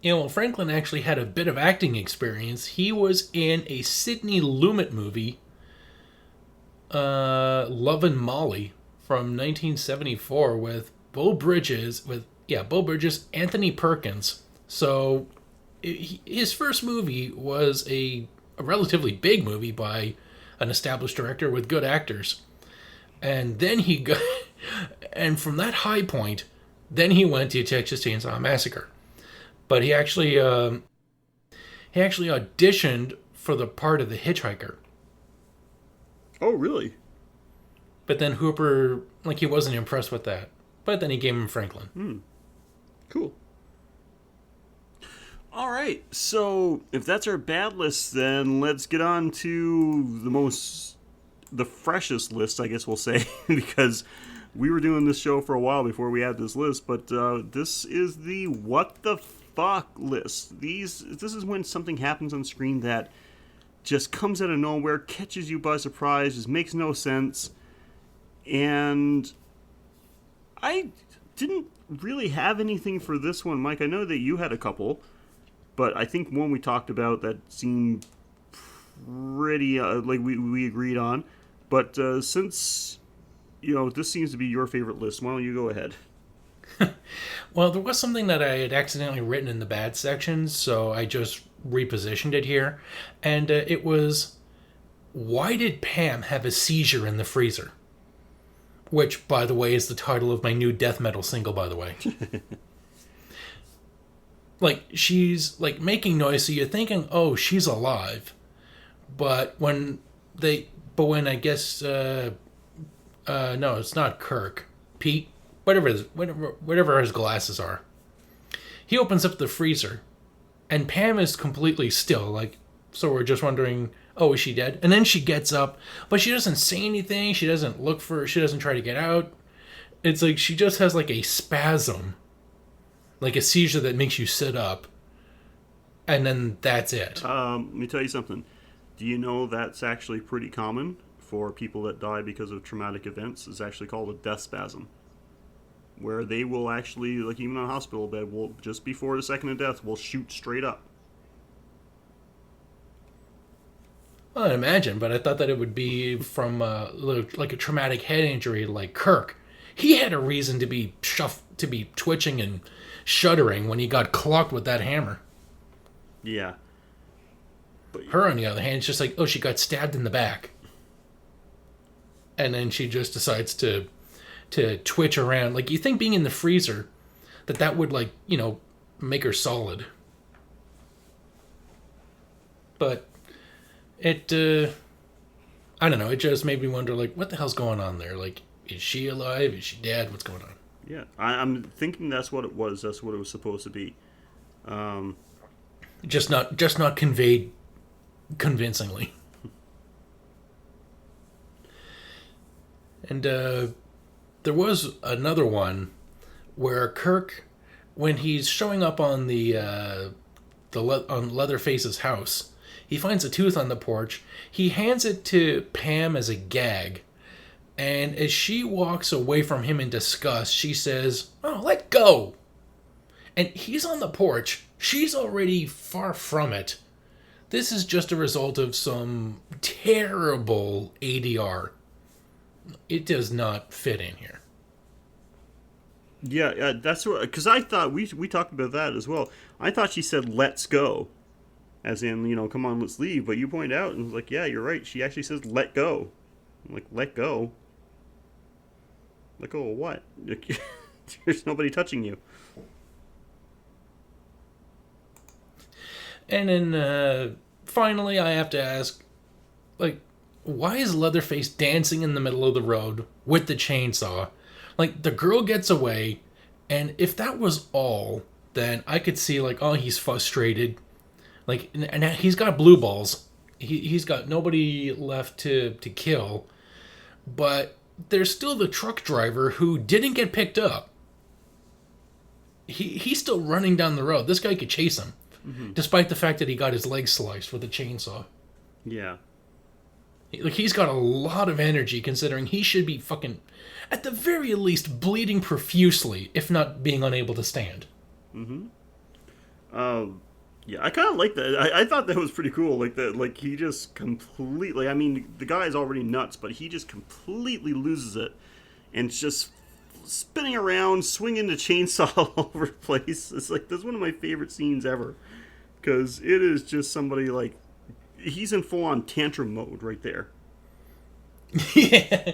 Yeah, well, Franklin actually had a bit of acting experience. He was in a Sidney Lumet movie, Love and Molly, from 1974 with Beau Bridges, Anthony Perkins. So his first movie was a relatively big movie by an established director with good actors. And then he got, and from that high point, then he went to Texas Chainsaw Massacre. But he actually auditioned for the part of the hitchhiker. Oh, really? But then Hooper, he wasn't impressed with that. But then he gave him Franklin. Cool. All right, so if that's our bad list, then let's get on to the freshest list, I guess we'll say, because we were doing this show for a while before we had this list, but this is the what the fuck list. This is when something happens on screen that just comes out of nowhere, catches you by surprise, just makes no sense, and I didn't really have anything for this one, Mike. I know that you had a couple, but I think one we talked about that seemed pretty like we agreed on. But since this seems to be your favorite list, why don't you go ahead? Well, there was something that I had accidentally written in the bad section, so I just repositioned it here. And it was, why did Pam have a seizure in the freezer? Which, by the way, is the title of my new death metal single, by the way. She's, making noise, so you're thinking, oh, she's alive. But when I guess, no, it's not Kirk. Pete? Whatever his glasses are. He opens up the freezer, and Pam is completely still, so we're just wondering, oh, is she dead? And then she gets up, but she doesn't say anything, she doesn't she doesn't try to get out. It's like she just has a spasm, a seizure that makes you sit up, and then that's it. Let me tell you something. Do you know that's actually pretty common for people that die because of traumatic events? It's actually called a death spasm, where they will actually, even on a hospital bed, will just before the second of death, will shoot straight up. Well, I'd imagine, but I thought that it would be from a traumatic head injury like Kirk. He had a reason to be twitching and shuddering when he got clocked with that hammer. Yeah. But her, on the other hand, it's just oh, she got stabbed in the back. And then she just decides to twitch around. You think being in the freezer, that would, make her solid. But it, I don't know, it just made me wonder, what the hell's going on there? Is she alive? Is she dead? What's going on? Yeah, I'm thinking that's what it was. That's what it was supposed to be. Just not conveyed convincingly. And there was another one where Kirk, when he's showing up on on Leatherface's house, he finds a tooth on the porch. He hands it to Pam as a gag, and as she walks away from him in disgust, she says, "Oh, let go." And he's on the porch. She's already far from it. This is just a result of some terrible ADR. It does not fit in here. Yeah, that's what, because I thought we talked about that as well. I thought she said "let's go," as in come on, let's leave. But you point out and was yeah, you're right. She actually says "let go." I'm let go. Let go of what? There's nobody touching you. And then finally, I have to ask, why is Leatherface dancing in the middle of the road with the chainsaw? The girl gets away, and if that was all, then I could see, oh, he's frustrated. And he's got blue balls. He's got nobody left to kill. But there's still the truck driver who didn't get picked up. He's still running down the road. This guy could chase him, despite the fact that he got his leg sliced with a chainsaw. Yeah. He's got a lot of energy, considering he should be fucking, at the very least, bleeding profusely, if not being unable to stand. Yeah, I kind of like that. I thought that was pretty cool. Like that, like he just completely. I mean, the guy's already nuts, but he just completely loses it, and it's just spinning around, swinging the chainsaw all over the place. It's like that's one of my favorite scenes ever, because it is just somebody like he's in full on tantrum mode right there. Yeah,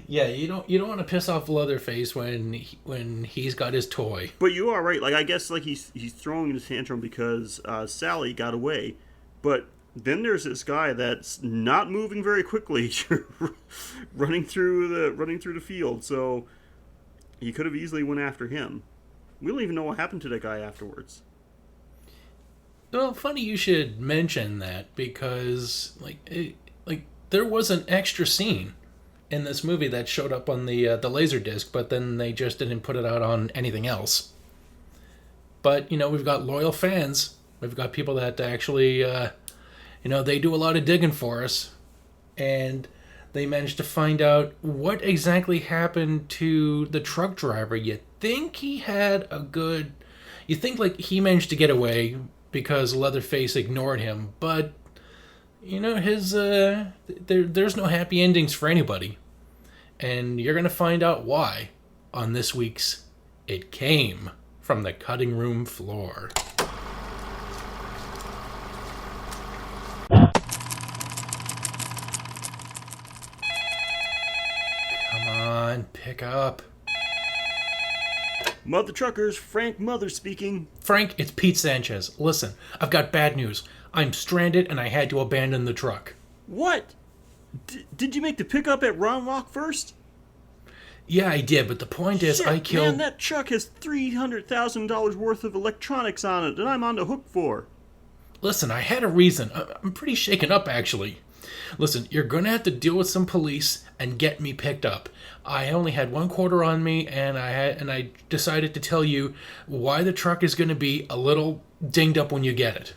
yeah. You don't want to piss off Leatherface when he's got his toy. But you are right. Like I guess like he's throwing his tantrum because Sally got away, but then there's this guy that's not moving very quickly, running through the field. So he could have easily went after him. We don't even know what happened to that guy afterwards. Well, funny you should mention that because like there was an extra scene in this movie that showed up on the Laserdisc, but then they just didn't put it out on anything else. But we've got loyal fans. We've got people that actually, they do a lot of digging for us, and they managed to find out what exactly happened to the truck driver. You think he like he managed to get away because Leatherface ignored him, but his there's no happy endings for anybody, and you're gonna find out why on this week's It Came from the Cutting Room Floor. Come on, pick up. Mother Truckers, Frank Mother speaking. Frank, it's Pete Sanchez. Listen, I've got bad news. I'm stranded and I had to abandon the truck. What? Did you make the pickup at Ron Rock first? Yeah, I did, but the point is I killed... Man, that truck has $300,000 worth of electronics on it that I'm on the hook for. Listen, I had a reason. I'm pretty shaken up, actually. Listen, you're gonna have to deal with some police and get me picked up. I only had $1 on me, and I decided to tell you why the truck is gonna be a little dinged up when you get it.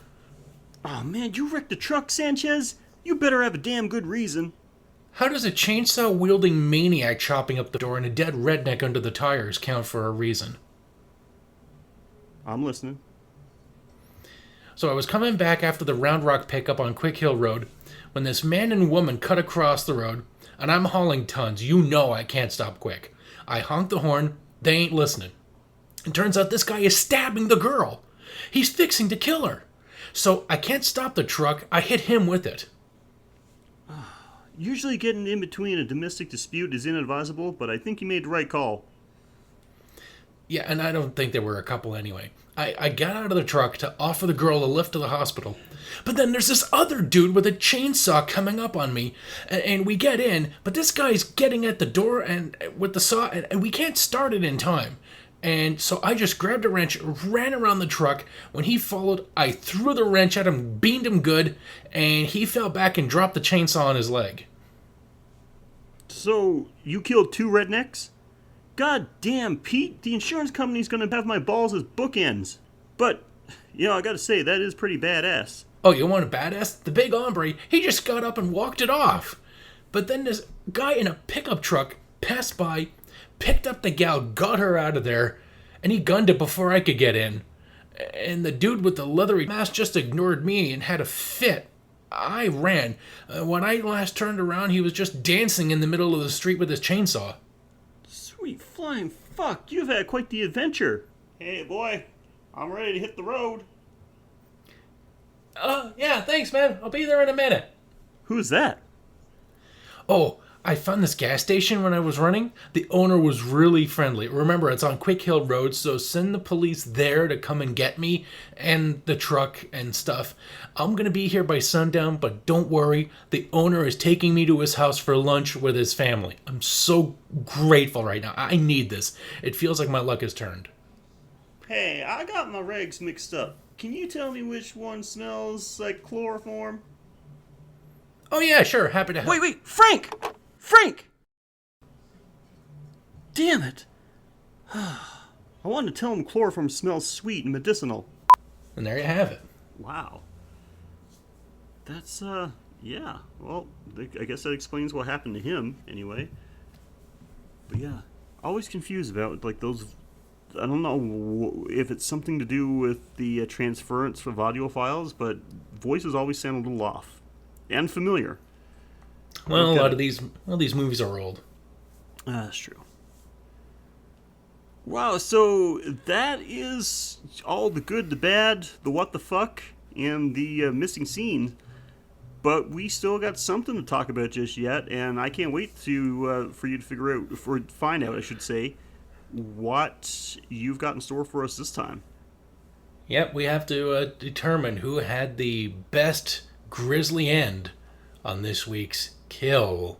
Oh man, you wrecked the truck, Sanchez? You better have a damn good reason. How does a chainsaw-wielding maniac chopping up the door and a dead redneck under the tires count for a reason? I'm listening. So I was coming back after the Round Rock pickup on Quick Hill Road when this man and woman cut across the road, and I'm hauling tons. You know I can't stop quick. I honk the horn. They ain't listening. It turns out this guy is stabbing the girl. He's fixing to kill her. So I can't stop the truck. I hit him with it. Usually getting in between a domestic dispute is inadvisable, but I think you made the right call. Yeah, and I don't think there were a couple anyway. I got out of the truck to offer the girl a lift to the hospital. But then there's this other dude with a chainsaw coming up on me. And we get in, but this guy's getting at the door and with the saw, and we can't start it in time. And so I just grabbed a wrench, ran around the truck. When he followed, I threw the wrench at him, beamed him good, and he fell back and dropped the chainsaw on his leg. So, you killed 2 rednecks? God damn, Pete, the insurance company's gonna have my balls as bookends. But, I gotta say, that is pretty badass. Oh, you want a badass? The big hombre, he just got up and walked it off. But then this guy in a pickup truck passed by, picked up the gal, got her out of there, and he gunned it before I could get in. And the dude with the leathery mask just ignored me and had a fit. I ran. When I last turned around, he was just dancing in the middle of the street with his chainsaw. Sweet flying fuck, you've had quite the adventure. Hey, boy, I'm ready to hit the road. Yeah, thanks, man. I'll be there in a minute. Who's that? Oh, I found this gas station when I was running. The owner was really friendly. Remember, it's on Quick Hill Road, so send the police there to come and get me and the truck and stuff. I'm going to be here by sundown, but don't worry. The owner is taking me to his house for lunch with his family. I'm so grateful right now. I need this. It feels like my luck has turned. Hey, I got my regs mixed up. Can you tell me which one smells like chloroform? Oh yeah, sure. Happy to help. Wait, Frank! Frank! Damn it. I wanted to tell him chloroform smells sweet and medicinal. And there you have it. Wow. That's, yeah. Well, I guess that explains what happened to him, anyway. But yeah, always confused about, like, those I don't know if it's something to do with the transference of audio files, but voices always sound a little off and familiar. Well, a lot of these movies are old. That's true. Wow, so that is all the good, the bad, the what the fuck, and the missing scene. But we still got something to talk about just yet, and I can't wait to for you to find out, I should say, what you've got in store for us this time. Yep, we have to determine who had the best grisly end on this week's Kill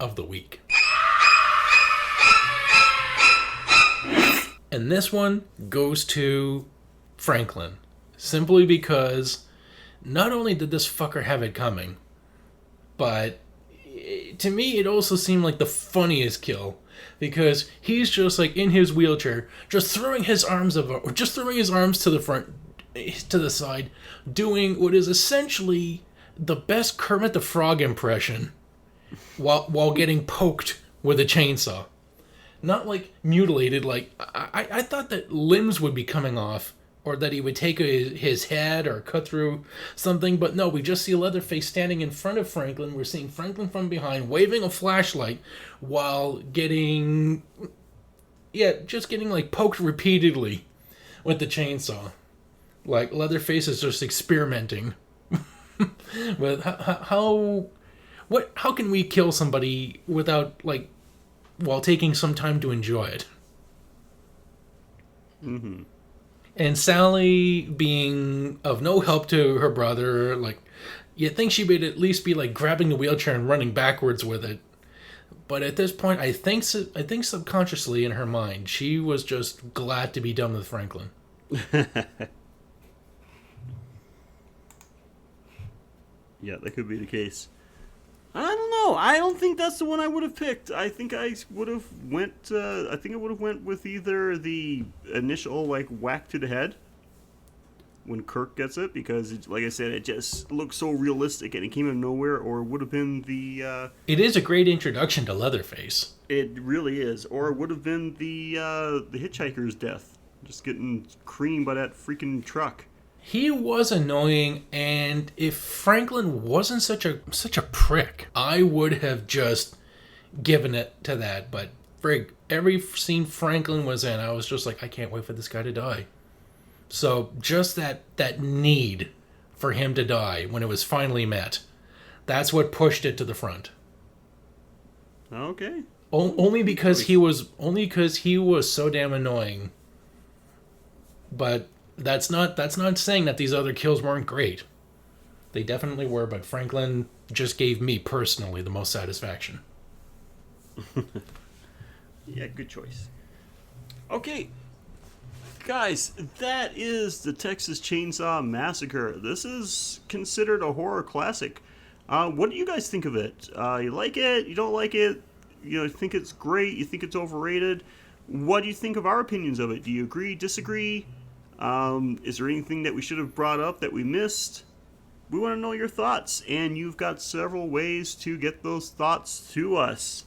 of the Week. And this one goes to Franklin, simply because not only did this fucker have it coming, but to me it also seemed like the funniest kill, because he's just like in his wheelchair, just throwing his arms to the front, to the side, doing what is essentially the best Kermit the Frog impression, while getting poked with a chainsaw. Not like mutilated, like I thought that limbs would be coming off, or that he would take his head or cut through something, but no, we just see Leatherface standing in front of Franklin. We're seeing Franklin from behind waving a flashlight while getting like poked repeatedly with the chainsaw. Like Leatherface is just experimenting with how can we kill somebody without, like, while taking some time to enjoy it. Mm-hmm. And Sally being of no help to her brother, like, you'd think she would at least be like grabbing the wheelchair and running backwards with it. But at this point, I think subconsciously in her mind, she was just glad to be done with Franklin. Yeah, that could be the case. I don't know. I don't think that's the one I would have picked. I think I would have went. I think I would have went with either the initial like whack to the head when Kirk gets it, because like I said, it just looks so realistic and it came out of nowhere. Or it would have been the. It is a great introduction to Leatherface. It really is. Or it would have been the hitchhiker's death, just getting creamed by that freaking truck. He was annoying, and if Franklin wasn't such a prick, I would have just given it to that. But for every scene Franklin was in, I was just like, I can't wait for this guy to die. So just that need for him to die when it was finally met, that's what pushed it to the front. Okay. Only because he was so damn annoying. But that's not saying that these other kills weren't great. They definitely were, but Franklin just gave me personally the most satisfaction. Yeah, good choice. Okay, guys, that is the Texas Chainsaw Massacre. This is considered a horror classic. What do you guys think of it? You like it? You don't like it? You think it's great? You think it's overrated? What do you think of our opinions of it? Do you agree? Disagree? Is there anything that we should have brought up that we missed? We want to know your thoughts, and you've got several ways to get those thoughts to us.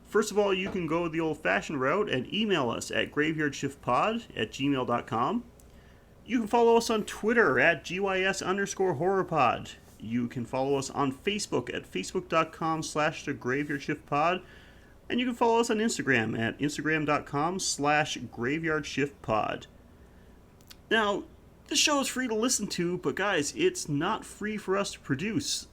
First of all, you can go the old-fashioned route and email us at graveyardshiftpod@gmail.com. You can follow us on Twitter at GYS_horrorpod. You can follow us on Facebook at facebook.com/thegraveyardshiftpod. And you can follow us on Instagram at instagram.com/graveyardshiftpod. Now, this show is free to listen to, but guys, it's not free for us to produce.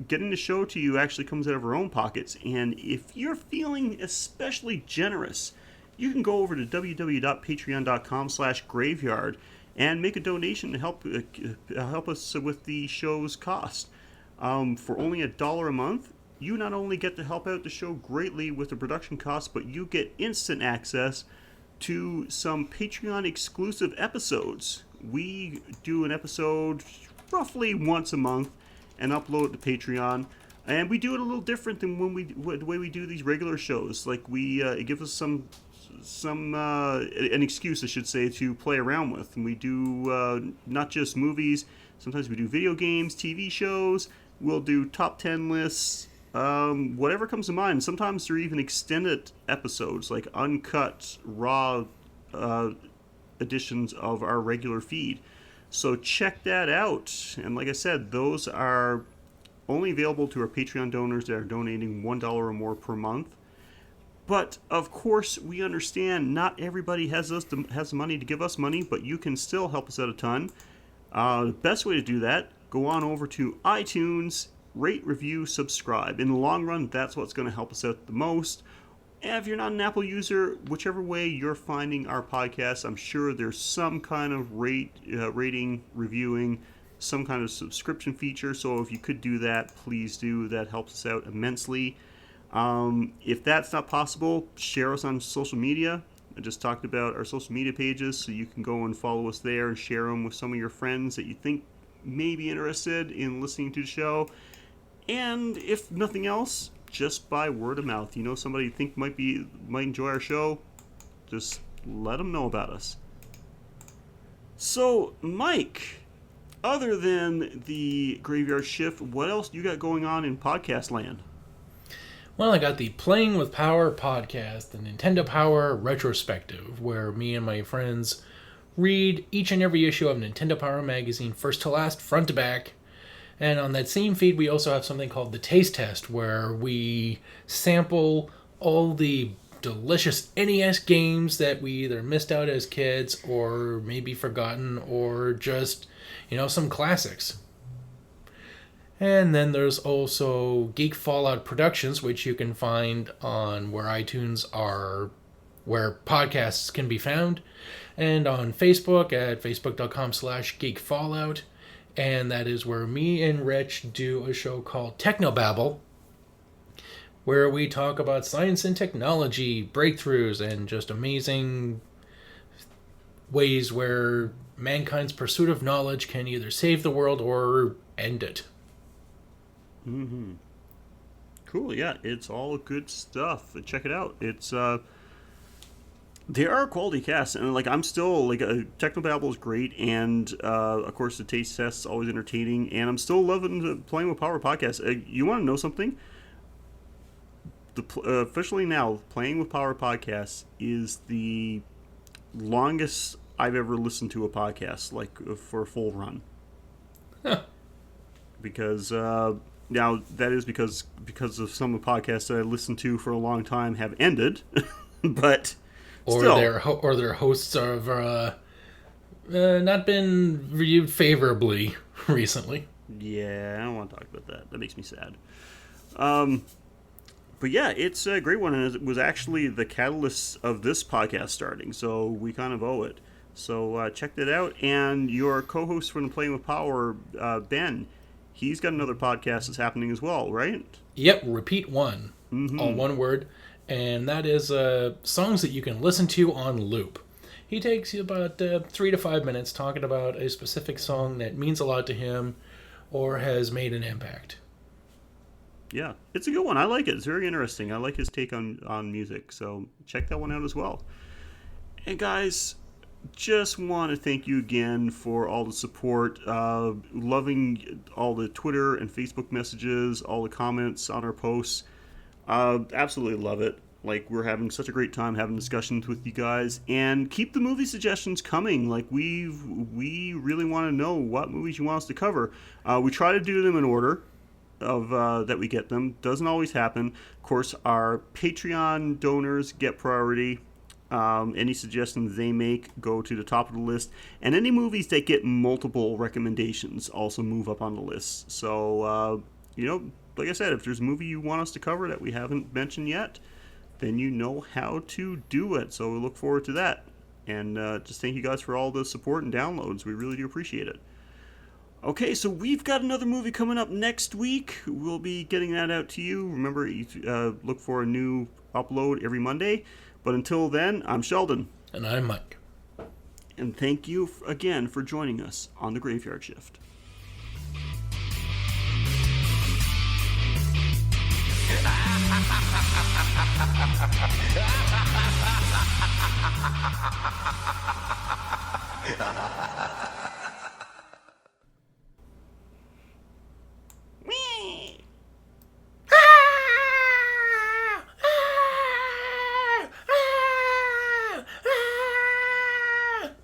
Getting the show to you actually comes out of our own pockets, and if you're feeling especially generous, you can go over to www.patreon.com/graveyard and make a donation to help us with the show's cost. For only $1 a month, you not only get to help out the show greatly with the production costs, but you get instant access to some Patreon exclusive episodes. We do an episode roughly once a month and upload it to Patreon, and we do it a little different than the way we do these regular shows. Like it gives us an excuse, I should say, to play around with. And we do not just movies. Sometimes we do video games, TV shows. We'll do top 10 lists. Whatever comes to mind. Sometimes they're even extended episodes, like uncut, raw editions of our regular feed. So check that out. And like I said, those are only available to our Patreon donors that are donating $1 or more per month. But of course, we understand not everybody has the money to give us money, but you can still help us out a ton. The best way to do that, go on over to iTunes, rate, review, subscribe. In the long run, that's what's going to help us out the most. And if you're not an Apple user, whichever way you're finding our podcast, I'm sure there's some kind of rating, reviewing, some kind of subscription feature. So if you could do that, please do. That helps us out immensely. If that's not possible, share us on social media. I just talked about our social media pages, so you can go and follow us there and share them with some of your friends that you think may be interested in listening to the show. And if nothing else, just by word of mouth. You know somebody you think might enjoy our show, just let them know about us. So, Mike, other than the Graveyard Shift, what else you got going on in podcast land? Well, I got the Playing with Power podcast, the Nintendo Power retrospective, where me and my friends read each and every issue of Nintendo Power magazine, first to last, front to back. And on that same feed, we also have something called the Taste Test, where we sample all the delicious NES games that we either missed out as kids or maybe forgotten, or just, some classics. And then there's also Geek Fallout Productions, which you can find on where podcasts can be found, and on Facebook at facebook.com/geekfallout. And that is where me and Rich do a show called Technobabble, where we talk about science and technology, breakthroughs, and just amazing ways where mankind's pursuit of knowledge can either save the world or end it. Mm-hmm. Cool, yeah, it's all good stuff. Check it out. It's they are quality casts, and I'm still Technobabble is great, and of course the Taste Test is always entertaining, and I'm still loving the Playing with Power podcast. You want to know something? Officially now, Playing with Power podcast is the longest I've ever listened to a podcast, for a full run. Huh. Because now that is because of some of the podcasts that I listened to for a long time have ended, but. Or their hosts have not been reviewed favorably recently. Yeah, I don't want to talk about that. That makes me sad. But yeah, it's a great one, and it was actually the catalyst of this podcast starting, so we kind of owe it. So check that out. And your co-host from the Playing with Power, Ben, he's got another podcast that's happening as well, right? Yep, Repeat One, mm-hmm. All one word. And that is songs that you can listen to on loop. He takes about 3 to 5 minutes talking about a specific song that means a lot to him or has made an impact. Yeah, it's a good one. I like it. It's very interesting. I like his take on music. So check that one out as well. And guys, just want to thank you again for all the support. Loving all the Twitter and Facebook messages, all the comments on our posts. Absolutely love it. We're having such a great time having discussions with you guys, and keep the movie suggestions coming. We really want to know what movies you want us to cover. We try to do them in order of that we get them. Doesn't always happen. Of course, our Patreon donors get priority. Any suggestions they make go to the top of the list, and any movies that get multiple recommendations also move up on the list. So like I said, if there's a movie you want us to cover that we haven't mentioned yet, then you know how to do it. So we look forward to that. And just thank you guys for all the support and downloads. We really do appreciate it. Okay, so we've got another movie coming up next week. We'll be getting that out to you. Remember, look for a new upload every Monday. But until then, I'm Sheldon. And I'm Mike. And thank you again for joining us on The Graveyard Shift. Ha ha ha ha ha!